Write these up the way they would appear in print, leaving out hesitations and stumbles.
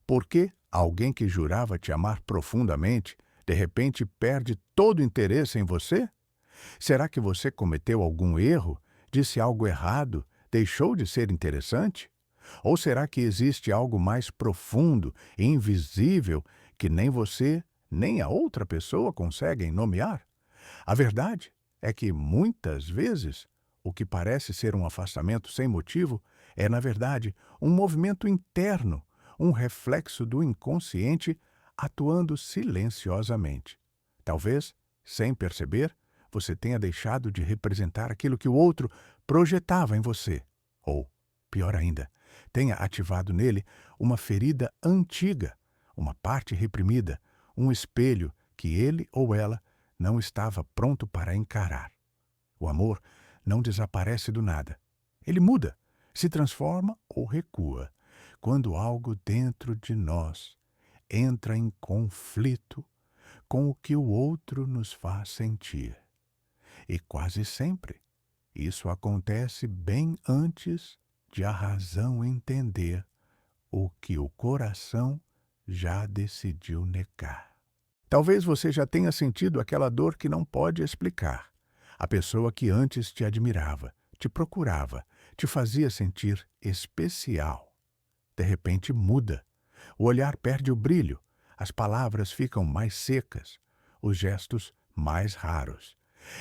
Por que alguém que jurava te amar profundamente, de repente perde todo o interesse em você? Será que você cometeu algum erro? Disse algo errado? Deixou de ser interessante? Ou será que existe algo mais profundo e invisível que nem você, nem a outra pessoa conseguem nomear? A verdade é que, muitas vezes, o que parece ser um afastamento sem motivo é, na verdade, um movimento interno, um reflexo do inconsciente atuando silenciosamente. Talvez, sem perceber, você tenha deixado de representar aquilo que o outro projetava em você. Ou, pior ainda, tenha ativado nele uma ferida antiga, uma parte reprimida, um espelho que ele ou ela não estava pronto para encarar. O amor não desaparece do nada. Ele muda, se transforma ou recua, quando algo dentro de nós entra em conflito com o que o outro nos faz sentir. E quase sempre isso acontece bem antes de a razão entender o que o coração já decidiu negar. Talvez você já tenha sentido aquela dor que não pode explicar. A pessoa que antes te admirava, te procurava, te fazia sentir especial. De repente muda. O olhar perde o brilho, as palavras ficam mais secas, os gestos mais raros.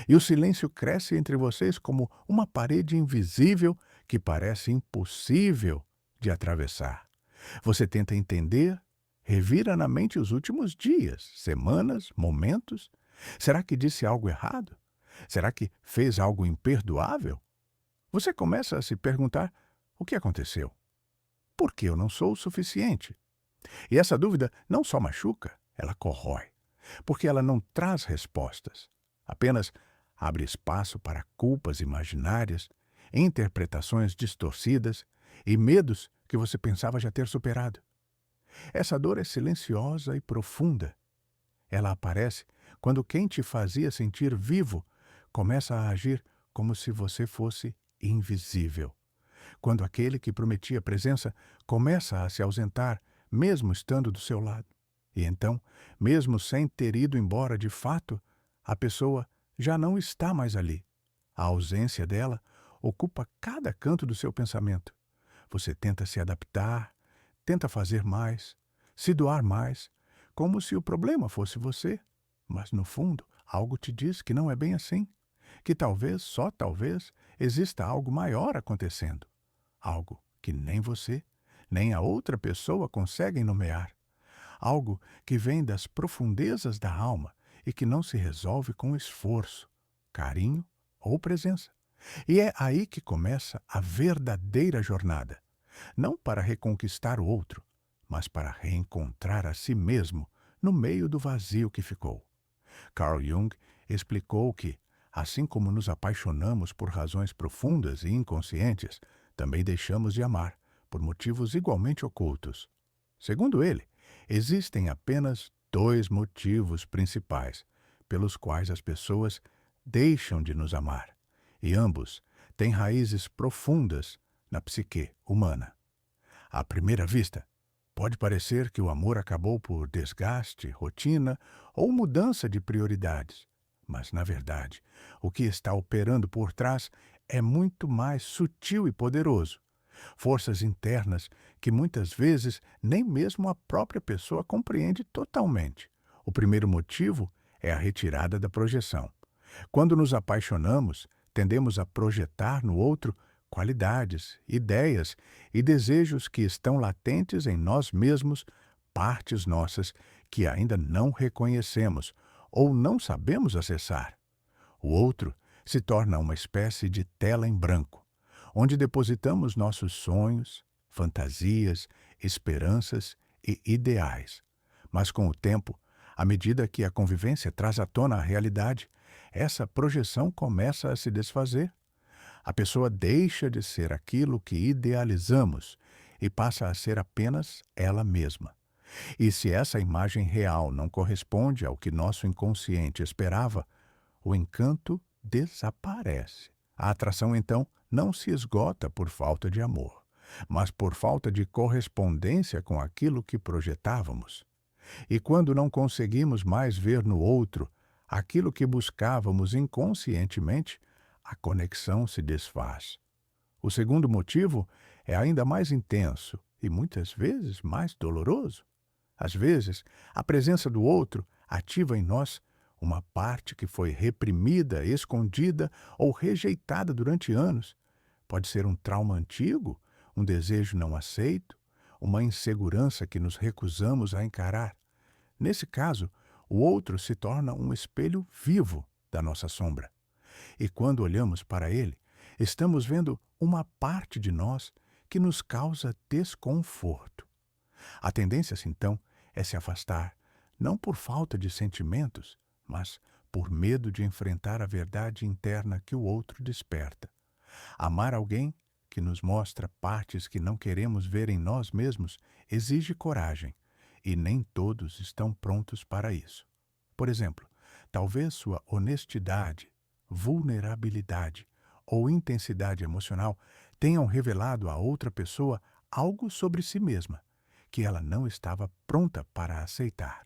E o silêncio cresce entre vocês como uma parede invisível que parece impossível de atravessar. Você tenta entender, revira na mente os últimos dias, semanas, momentos. Será que disse algo errado? Será que fez algo imperdoável? Você começa a se perguntar: o que aconteceu? Por que eu não sou o suficiente? E essa dúvida não só machuca, ela corrói, porque ela não traz respostas. Apenas abre espaço para culpas imaginárias, interpretações distorcidas e medos que você pensava já ter superado. Essa dor é silenciosa e profunda. Ela aparece quando quem te fazia sentir vivo começa a agir como se você fosse invisível. Quando aquele que prometia presença começa a se ausentar, mesmo estando do seu lado. E então, mesmo sem ter ido embora de fato, a pessoa já não está mais ali. A ausência dela ocupa cada canto do seu pensamento. Você tenta se adaptar, tenta fazer mais, se doar mais, como se o problema fosse você. Mas, no fundo, algo te diz que não é bem assim. Que talvez, só talvez, exista algo maior acontecendo. Algo que nem você, nem a outra pessoa conseguem nomear. Algo que vem das profundezas da alma e que não se resolve com esforço, carinho ou presença. E é aí que começa a verdadeira jornada. Não para reconquistar o outro, mas para reencontrar a si mesmo no meio do vazio que ficou. Carl Jung explicou que, assim como nos apaixonamos por razões profundas e inconscientes, também deixamos de amar por motivos igualmente ocultos. Segundo ele, existem apenas dois motivos principais pelos quais as pessoas deixam de nos amar, e ambos têm raízes profundas na psique humana. À primeira vista, pode parecer que o amor acabou por desgaste, rotina ou mudança de prioridades. Mas, na verdade, o que está operando por trás é muito mais sutil e poderoso. Forças internas que muitas vezes nem mesmo a própria pessoa compreende totalmente. O primeiro motivo é a retirada da projeção. Quando nos apaixonamos, tendemos a projetar no outro qualidades, ideias e desejos que estão latentes em nós mesmos, partes nossas que ainda não reconhecemos ou não sabemos acessar. O outro se torna uma espécie de tela em branco, onde depositamos nossos sonhos, fantasias, esperanças e ideais. Mas com o tempo, à medida que a convivência traz à tona a realidade, essa projeção começa a se desfazer. A pessoa deixa de ser aquilo que idealizamos e passa a ser apenas ela mesma. E se essa imagem real não corresponde ao que nosso inconsciente esperava, o encanto desaparece. A atração, então, não se esgota por falta de amor, mas por falta de correspondência com aquilo que projetávamos. E quando não conseguimos mais ver no outro aquilo que buscávamos inconscientemente, a conexão se desfaz. O segundo motivo é ainda mais intenso e muitas vezes mais doloroso. Às vezes, a presença do outro ativa em nós uma parte que foi reprimida, escondida ou rejeitada durante anos. Pode ser um trauma antigo, um desejo não aceito, uma insegurança que nos recusamos a encarar. Nesse caso, o outro se torna um espelho vivo da nossa sombra. E quando olhamos para ele, estamos vendo uma parte de nós que nos causa desconforto. A tendência, então, é se afastar, não por falta de sentimentos, mas por medo de enfrentar a verdade interna que o outro desperta. Amar alguém que nos mostra partes que não queremos ver em nós mesmos exige coragem, e nem todos estão prontos para isso. Por exemplo, talvez sua honestidade, vulnerabilidade ou intensidade emocional tenham revelado a outra pessoa algo sobre si mesma que ela não estava pronta para aceitar.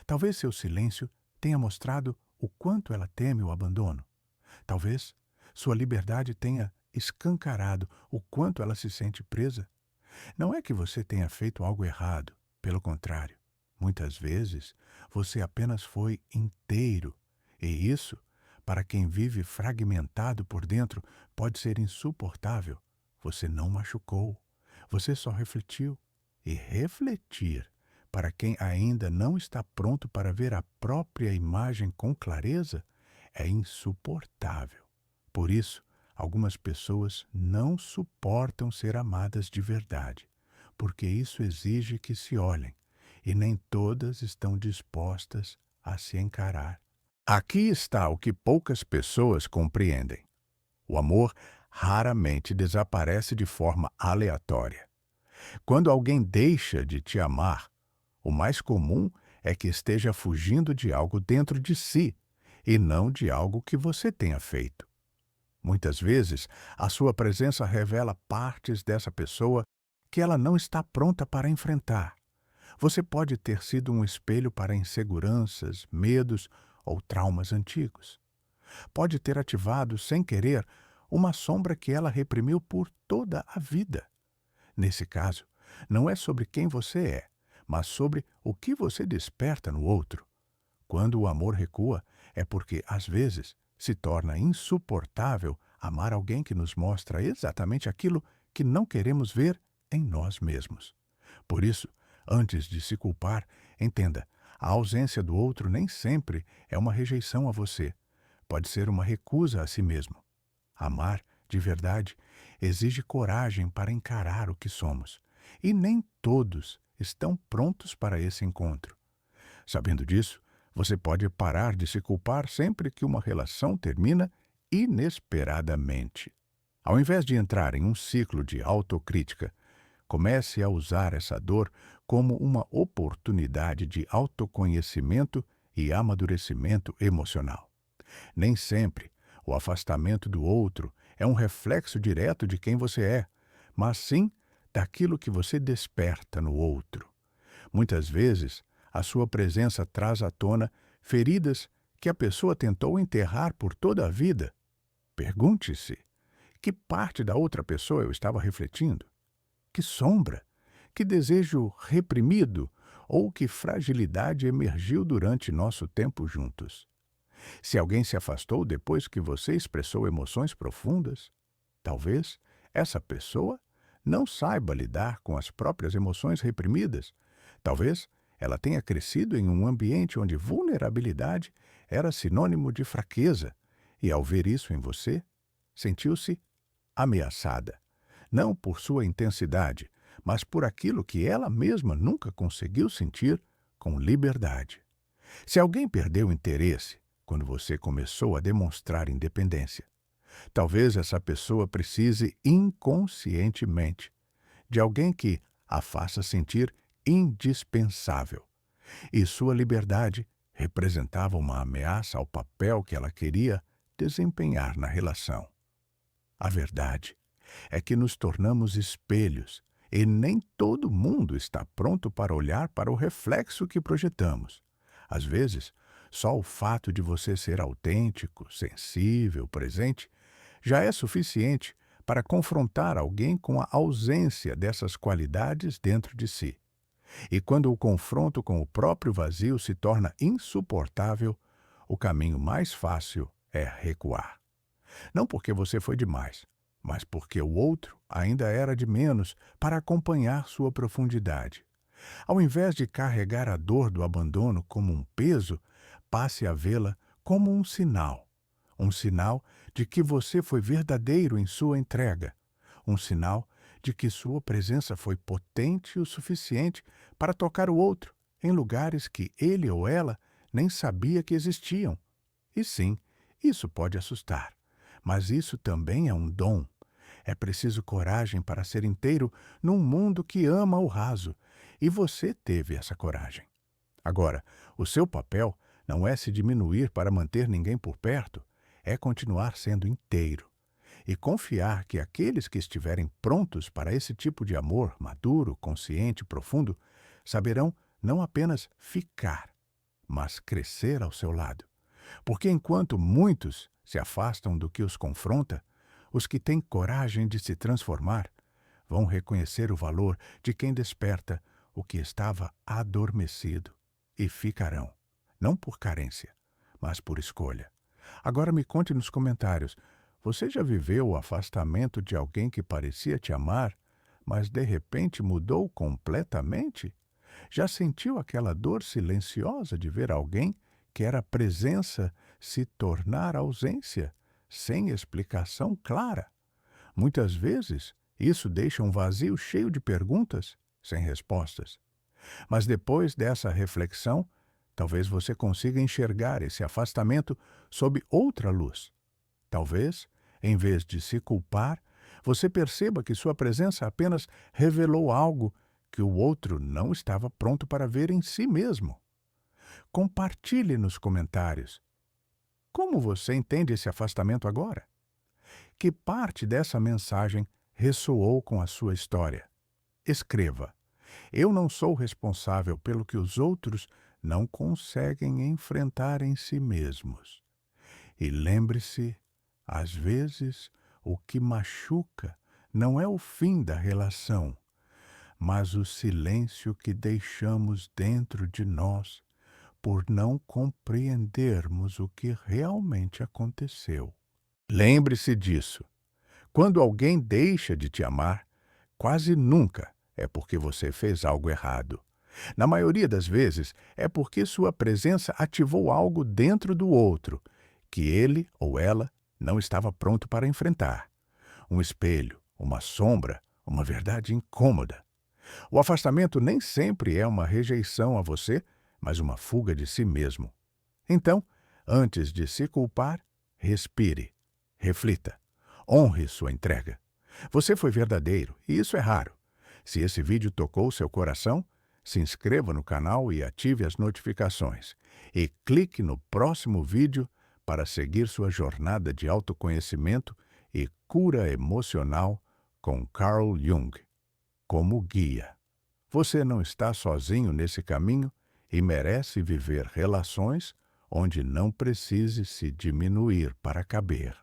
Talvez seu silêncio tenha mostrado o quanto ela teme o abandono. Talvez sua liberdade tenha escancarado o quanto ela se sente presa. Não é que você tenha feito algo errado, pelo contrário. Muitas vezes você apenas foi inteiro, e isso, para quem vive fragmentado por dentro, pode ser insuportável. Você não machucou, você só refletiu. E refletir, para quem ainda não está pronto para ver a própria imagem com clareza, é insuportável. Por isso, algumas pessoas não suportam ser amadas de verdade, porque isso exige que se olhem, e nem todas estão dispostas a se encarar. Aqui está o que poucas pessoas compreendem. O amor raramente desaparece de forma aleatória. Quando alguém deixa de te amar, o mais comum é que esteja fugindo de algo dentro de si e não de algo que você tenha feito. Muitas vezes, a sua presença revela partes dessa pessoa que ela não está pronta para enfrentar. Você pode ter sido um espelho para inseguranças, medos ou traumas antigos. Pode ter ativado, sem querer, uma sombra que ela reprimiu por toda a vida. Nesse caso, não é sobre quem você é, mas sobre o que você desperta no outro. Quando o amor recua, é porque, às vezes, se torna insuportável amar alguém que nos mostra exatamente aquilo que não queremos ver em nós mesmos. Por isso, antes de se culpar, entenda, a ausência do outro nem sempre é uma rejeição a você. Pode ser uma recusa a si mesmo. Amar, de verdade, exige coragem para encarar o que somos. E nem todos estão prontos para esse encontro. Sabendo disso, você pode parar de se culpar sempre que uma relação termina inesperadamente. Ao invés de entrar em um ciclo de autocrítica, comece a usar essa dor como uma oportunidade de autoconhecimento e amadurecimento emocional. Nem sempre o afastamento do outro é um reflexo direto de quem você é, mas sim daquilo que você desperta no outro. Muitas vezes, a sua presença traz à tona feridas que a pessoa tentou enterrar por toda a vida. Pergunte-se, que parte da outra pessoa eu estava refletindo? Que sombra? Que desejo reprimido? Ou que fragilidade emergiu durante nosso tempo juntos? Se alguém se afastou depois que você expressou emoções profundas, talvez essa pessoa não saiba lidar com as próprias emoções reprimidas. Talvez ela tenha crescido em um ambiente onde vulnerabilidade era sinônimo de fraqueza, e ao ver isso em você, sentiu-se ameaçada, não por sua intensidade, mas por aquilo que ela mesma nunca conseguiu sentir com liberdade. Se alguém perdeu interesse quando você começou a demonstrar independência, talvez essa pessoa precise inconscientemente de alguém que a faça sentir indispensável. E sua liberdade representava uma ameaça ao papel que ela queria desempenhar na relação. A verdade É que nos tornamos espelhos e nem todo mundo está pronto para olhar para o reflexo que projetamos. Às vezes, só o fato de você ser autêntico, sensível, presente, já é suficiente para confrontar alguém com a ausência dessas qualidades dentro de si. E quando o confronto com o próprio vazio se torna insuportável, o caminho mais fácil é recuar. Não porque você foi demais, mas porque o outro ainda era de menos para acompanhar sua profundidade. Ao invés de carregar a dor do abandono como um peso, passe a vê-la como um sinal de que você foi verdadeiro em sua entrega, um sinal de que sua presença foi potente o suficiente para tocar o outro em lugares que ele ou ela nem sabia que existiam. E sim, isso pode assustar, mas isso também é um dom. É preciso coragem para ser inteiro num mundo que ama o raso, e você teve essa coragem. Agora, o seu papel não é se diminuir para manter ninguém por perto, é continuar sendo inteiro e confiar que aqueles que estiverem prontos para esse tipo de amor maduro, consciente, profundo, saberão não apenas ficar, mas crescer ao seu lado. Porque enquanto muitos se afastam do que os confronta, os que têm coragem de se transformar vão reconhecer o valor de quem desperta o que estava adormecido e ficarão, não por carência, mas por escolha. Agora me conte nos comentários, você já viveu o afastamento de alguém que parecia te amar, mas de repente mudou completamente? Já sentiu aquela dor silenciosa de ver alguém que era presença se tornar ausência, sem explicação clara? Muitas vezes, isso deixa um vazio cheio de perguntas, sem respostas. Mas depois dessa reflexão, talvez você consiga enxergar esse afastamento sob outra luz. Talvez, em vez de se culpar, você perceba que sua presença apenas revelou algo que o outro não estava pronto para ver em si mesmo. Compartilhe nos comentários. Como você entende esse afastamento agora? Que parte dessa mensagem ressoou com a sua história? Escreva. Eu não sou responsável pelo que os outros não conseguem enfrentar em si mesmos. E lembre-se, às vezes, o que machuca não é o fim da relação, mas o silêncio que deixamos dentro de nós por não compreendermos o que realmente aconteceu. Lembre-se disso. Quando alguém deixa de te amar, quase nunca é porque você fez algo errado. Na maioria das vezes, é porque sua presença ativou algo dentro do outro, que ele ou ela não estava pronto para enfrentar. Um espelho, uma sombra, uma verdade incômoda. O afastamento nem sempre é uma rejeição a você, mas uma fuga de si mesmo. Então, antes de se culpar, respire, reflita, honre sua entrega. Você foi verdadeiro, e isso é raro. Se esse vídeo tocou seu coração, se inscreva no canal e ative as notificações. E clique no próximo vídeo para seguir sua jornada de autoconhecimento e cura emocional com Carl Jung como guia. Você não está sozinho nesse caminho e merece viver relações onde não precise se diminuir para caber.